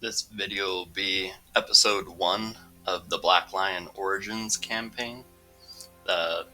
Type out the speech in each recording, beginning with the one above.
This video will be episode 1 of the Black Lion Origins campaign. The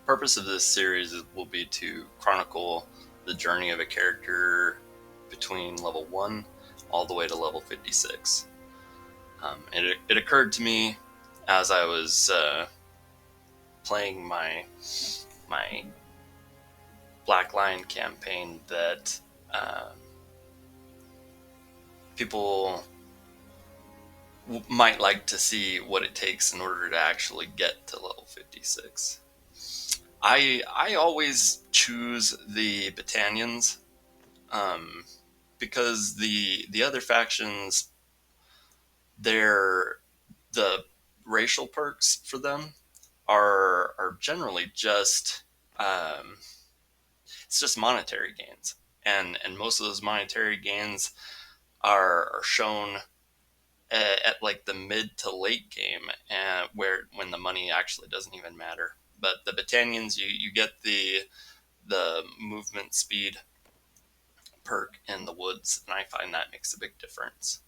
purpose of this series will be to chronicle the journey of a character between level 1 all the way to level 56. It occurred to me as I was playing my Black Lion campaign that people might like to see what it takes in order to actually get to level 56. I always choose the battalions because the other factions, the racial perks for them are generally just it's just monetary gains, and most of those monetary gains are shown at like the mid to late game, and when the money actually doesn't even matter. But the battalions, you get the movement speed perk in the woods, and I find that makes a big difference.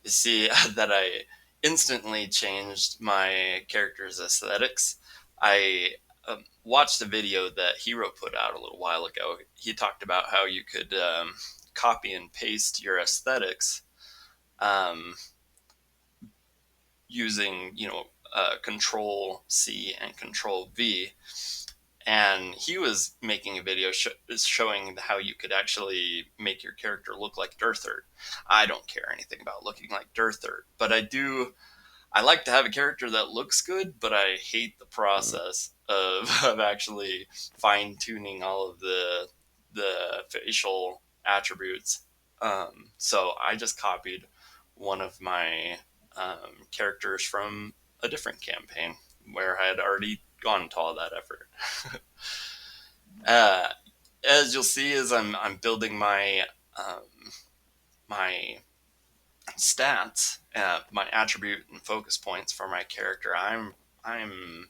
You see that I instantly changed my character's aesthetics. I watched a video that Hero put out a little while ago. He talked about how you could copy and paste your aesthetics using, Control C and Control V. And he was making a video showing how you could actually make your character look like Dirthert. I don't care anything about looking like Dirthert, but I like to have a character that looks good, but I hate the process of actually fine-tuning all of the facial attributes. So I just copied one of my characters from a different campaign where I had already gone to all that effort. uh, as you'll see, as I'm building my my stats, my attribute and focus points for my character, I'm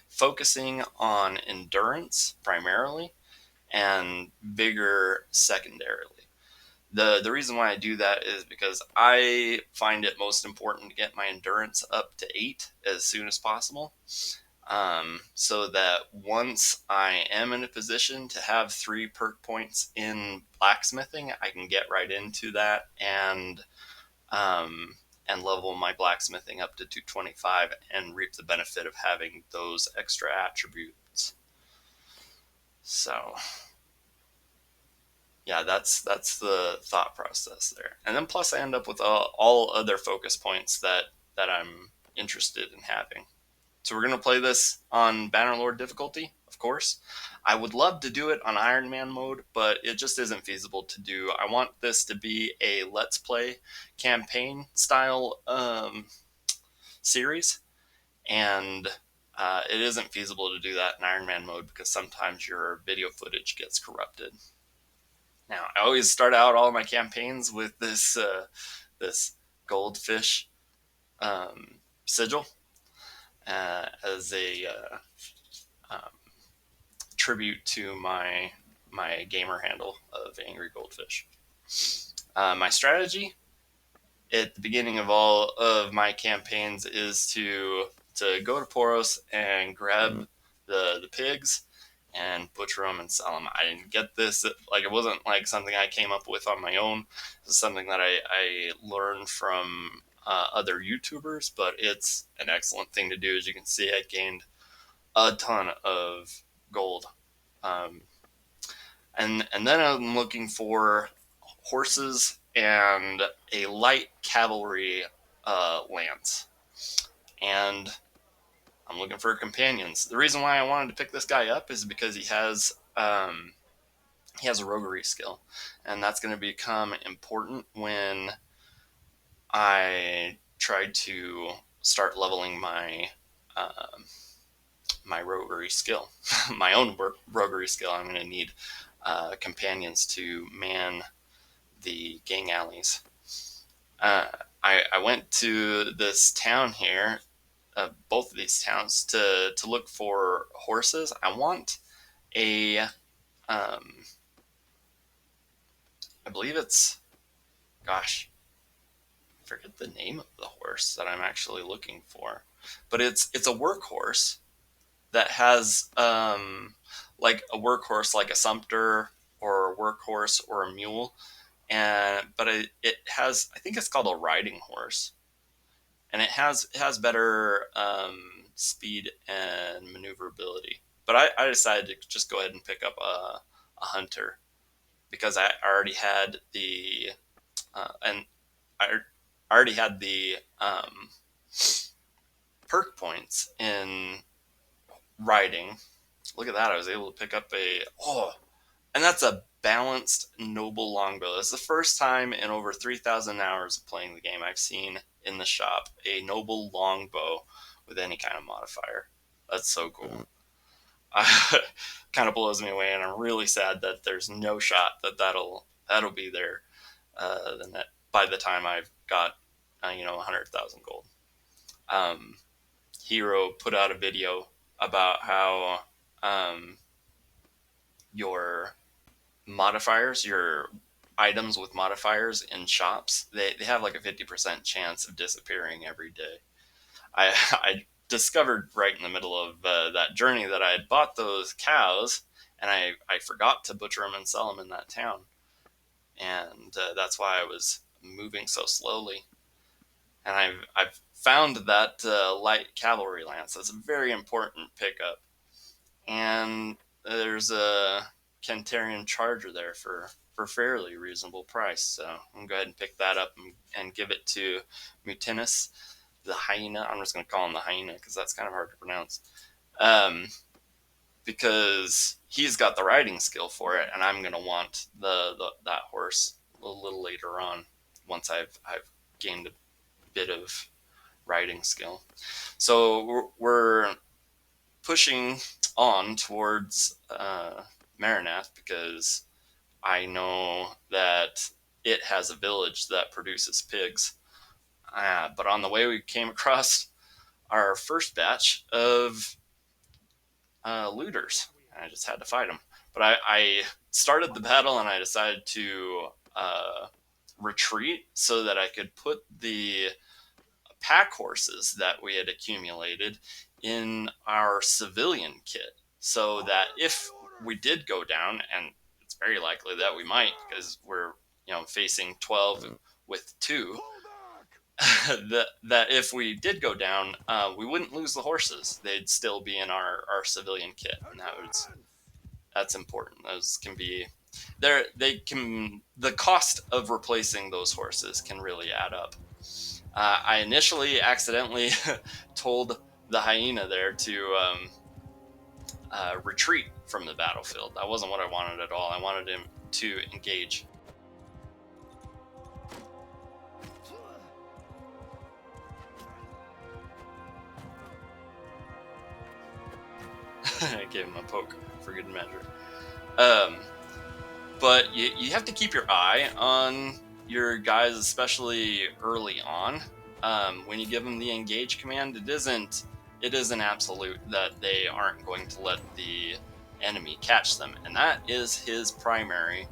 focusing on endurance primarily and vigor secondarily. The reason why I do that is because I find it most important to get my endurance up to 8 as soon as possible, so that once I am in a position to have 3 perk points in blacksmithing, I can get right into that and level my blacksmithing up to 225 and reap the benefit of having those extra attributes. So yeah, that's the thought process there. And then plus I end up with all other focus points that I'm interested in having. So we're going to play this on Bannerlord difficulty, of course. I would love to do it on Iron Man mode, but it just isn't feasible to do. I want this to be a Let's Play campaign style series, and it isn't feasible to do that in Iron Man mode because sometimes your video footage gets corrupted. Now, I always start out all my campaigns with this goldfish sigil as a tribute to my gamer handle of Angry Goldfish. My strategy at the beginning of all of my campaigns is to go to Poros and grab the pigs and butcher them and sell them. I didn't get this, like, it wasn't like something I came up with on my own. It's something that I learned from other YouTubers, but it's an excellent thing to do. As you can see, I gained a ton of gold. And then I'm looking for horses and a light cavalry lance. And I'm looking for companions. The reason why I wanted to pick this guy up is because he has a roguery skill, and that's going to become important when I try to start leveling my my roguery skill, my own roguery skill. I'm going to need companions to man the gang alleys. I went to this town here, both of these towns, to look for horses. I want a, I believe it's, gosh, forget the name of the horse that I'm actually looking for, but it's a workhorse that has like a workhorse like a sumpter or a workhorse or a mule, and but it has, I think it's called a riding horse, and it has better speed and maneuverability. But I decided to just go ahead and pick up a hunter because I already had the and I already had the perk points in riding. Look at that! I was able to pick up and that's a balanced noble longbow. It's the first time in over 3,000 hours of playing the game I've seen in the shop a noble longbow with any kind of modifier. That's so cool. Kind of blows me away, and I'm really sad that there's no shot that that'll be there. By the time I've got 100,000 gold. Um, Hero put out a video about how your modifiers, your items with modifiers in shops, they have like a 50% chance of disappearing every day. I discovered right in the middle of that journey that I had bought those cows, and I forgot to butcher them and sell them in that town. And that's why I was moving so slowly. And I've found that light cavalry lance. That's a very important pickup. And there's a Kentarian charger there for fairly reasonable price. So I'm gonna go ahead and pick that up and give it to Mutinus, the hyena. I'm just gonna call him the hyena because that's kind of hard to pronounce. Because he's got the riding skill for it, and I'm gonna want that horse a little later on once I've gained a bit of riding skill. So we're pushing on towards Maranath because I know that it has a village that produces pigs. But on the way, we came across our first batch of looters. I just had to fight them. But I started the battle and I decided to retreat so that I could put the pack horses that we had accumulated in our civilian kit, so that if we did go down, and it's very likely that we might because we're facing 12 with 2, that if we did go down, we wouldn't lose the horses. They'd still be in our civilian kit, and that's important. Those can be the cost of replacing those horses can really add up. I initially accidentally told the hyena there to retreat from the battlefield. That wasn't what I wanted at all. I wanted him to engage. I gave him a poke for good measure. But you have to keep your eye on your guys, especially early on. When you give them the engage command, it isn't absolute that they aren't going to let the enemy catch them, and that is his primary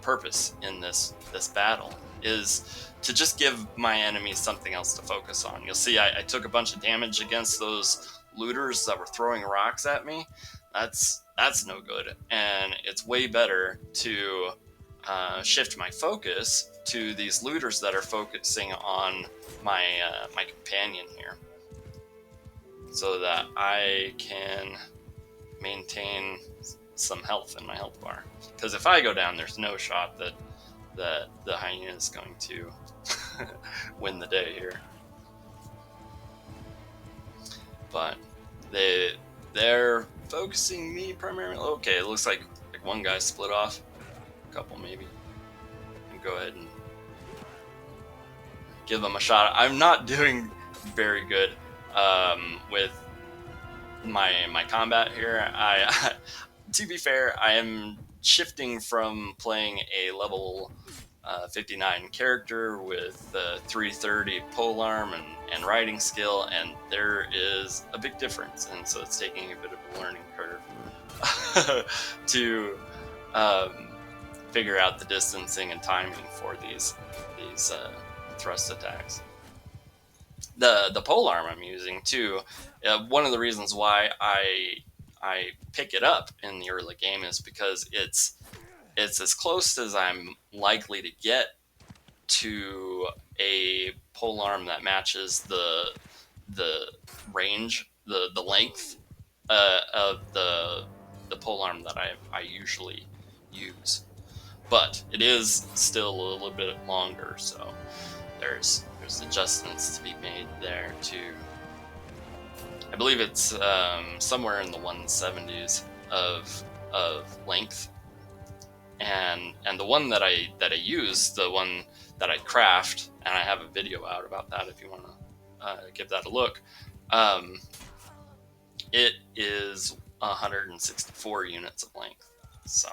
purpose in this battle, is to just give my enemies something else to focus on. You'll see I took a bunch of damage against those looters that were throwing rocks at me. That's no good, and it's way better to shift my focus to these looters that are focusing on my my companion here, so that I can maintain some health in my health bar. Because if I go down, there's no shot that the hyena is going to win the day here. But they're focusing me primarily. Okay, it looks like one guy split off, a couple maybe. And go ahead and give them a shot. I'm not doing very good with my combat here. To be fair, I am shifting from playing a level 59 character with 330 polearm and riding skill, and there is a big difference, and so it's taking a bit of a learning curve to figure out the distancing and timing for these thrust attacks. The polearm I'm using too. One of the reasons why I pick it up in the early game is because it's as close as I'm likely to get to a polearm that matches the range, the length of the polearm that I usually use. But it is still a little bit longer, so there's adjustments to be made there too. I believe it's somewhere in the 170s of length, and the one that I use, the one that I craft, and I have a video out about that if you want to give that a look. Um, it is 164 units of length, so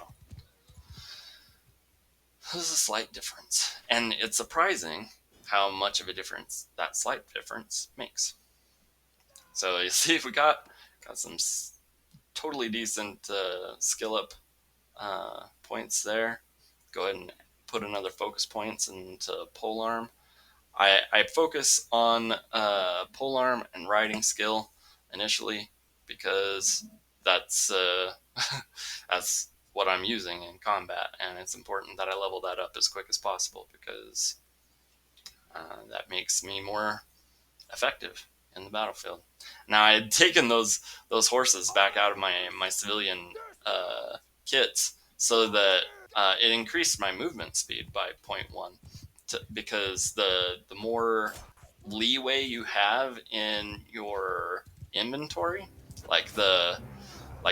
there's a slight difference, and it's surprising how much of a difference that slight difference makes. So you see, we got some totally decent skill up points there. Go ahead and put another focus points into polearm. I focus on polearm and riding skill initially because that's that's what I'm using in combat, and it's important that I level that up as quick as possible because that makes me more effective in the battlefield. Now I had taken those horses back out of my civilian kits so that it increased my movement speed by 0.1 because the more leeway you have in your inventory, like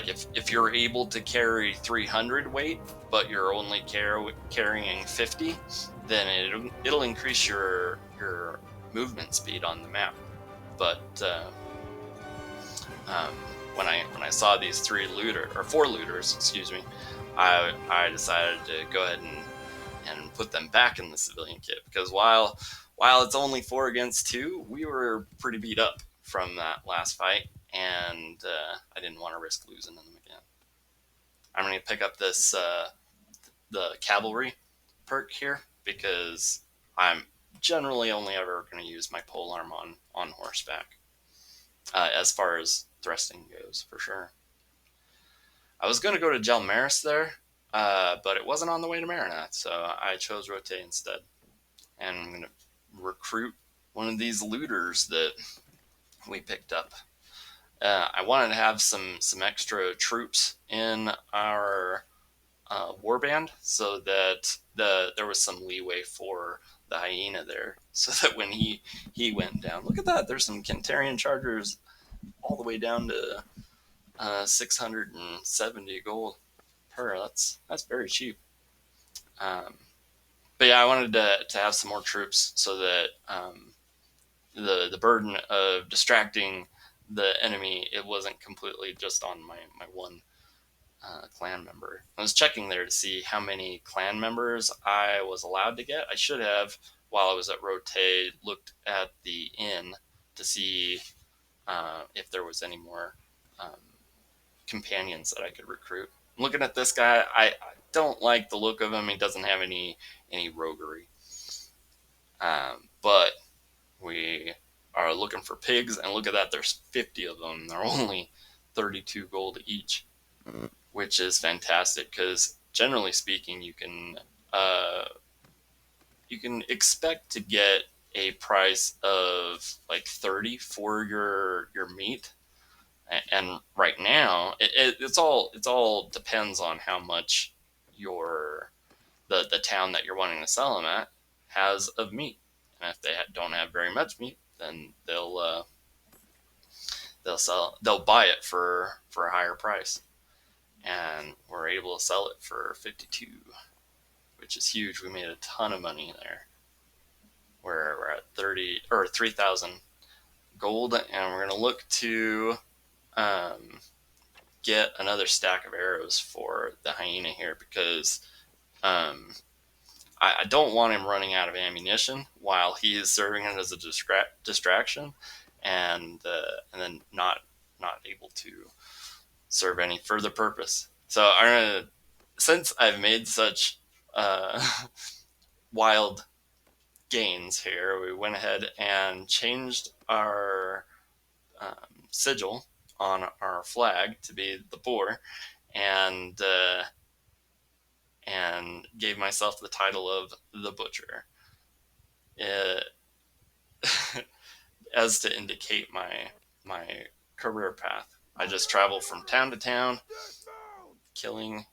if you're able to carry 300 weight but you're only carrying 50, then it'll increase your movement speed on the map. But um, when I saw these four looters, excuse me, I decided to go ahead and put them back in the civilian kit because while it's only 4 against 2, we were pretty beat up from that last fight, and I didn't want to risk losing them again. I'm going to pick up this the cavalry perk here because I'm generally only ever going to use my polearm on horseback as far as thrusting goes, for sure. I was going to go to Gelmaris there, but it wasn't on the way to Marinath, so I chose Rote instead. And I'm going to recruit one of these looters that we picked up. I wanted to have some extra troops in our warband so that there was some leeway for the hyena there, so that when he went down, look at that, there's some Kentarian chargers all the way down to 670 gold per. That's very cheap. But yeah, I wanted to have some more troops so that the burden of distracting the enemy, it wasn't completely just on my one clan member. I was checking there to see how many clan members I was allowed to get. I should have, while I was at Rote, looked at the inn to see if there was any more companions that I could recruit. I'm looking at this guy, I don't like the look of him. He doesn't have any roguery. But we are looking for pigs, and look at that. There's 50 of them. They're only 32 gold each, which is fantastic because generally speaking, you can expect to get a price of like 30 for your meat. And right now, it's all depends on how much the town that you're wanting to sell them at has of meat. And if they don't have very much meat, then they'll buy it for a higher price. And we're able to sell it for 52, which is huge. We made a ton of money there. We're at 3,000 gold, and we're gonna look to get another stack of arrows for the hyena here because I don't want him running out of ammunition while he is serving it as a distraction, and then not able to serve any further purpose. So I'm since I've made such wild gains here. We went ahead and changed our sigil on our flag to be the boar, and gave myself the title of the butcher, it, as to indicate my career path. I just travel from town to town, killing,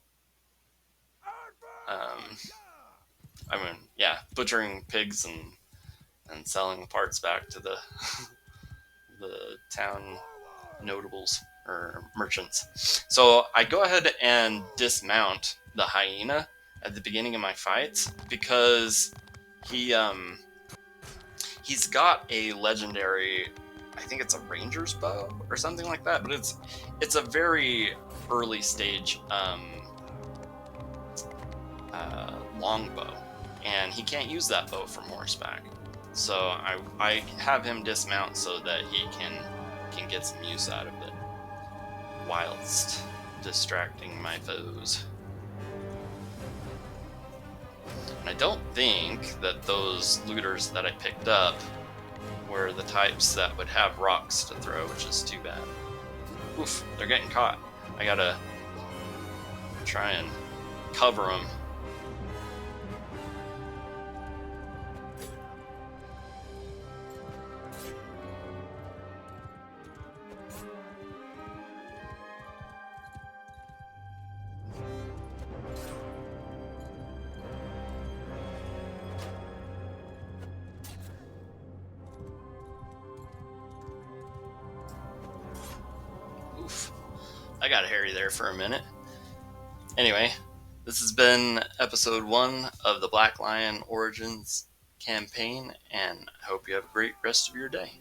um, butchering pigs and selling the parts back to the town notables or merchants. So I go ahead and dismount the hyena at the beginning of my fights because he he's got a legendary, I think it's a ranger's bow or something like that, but it's a very early stage longbow, and he can't use that bow from horseback. So I have him dismount so that he can get some use out of it whilst distracting my foes. And I don't think that those looters that I picked up were the types that would have rocks to throw, which is too bad. Oof, they're getting caught. I gotta try and cover them. Oof, I got Harry there for a minute. Anyway, this has been episode 1 of the Black Lion Origins campaign, and I hope you have a great rest of your day.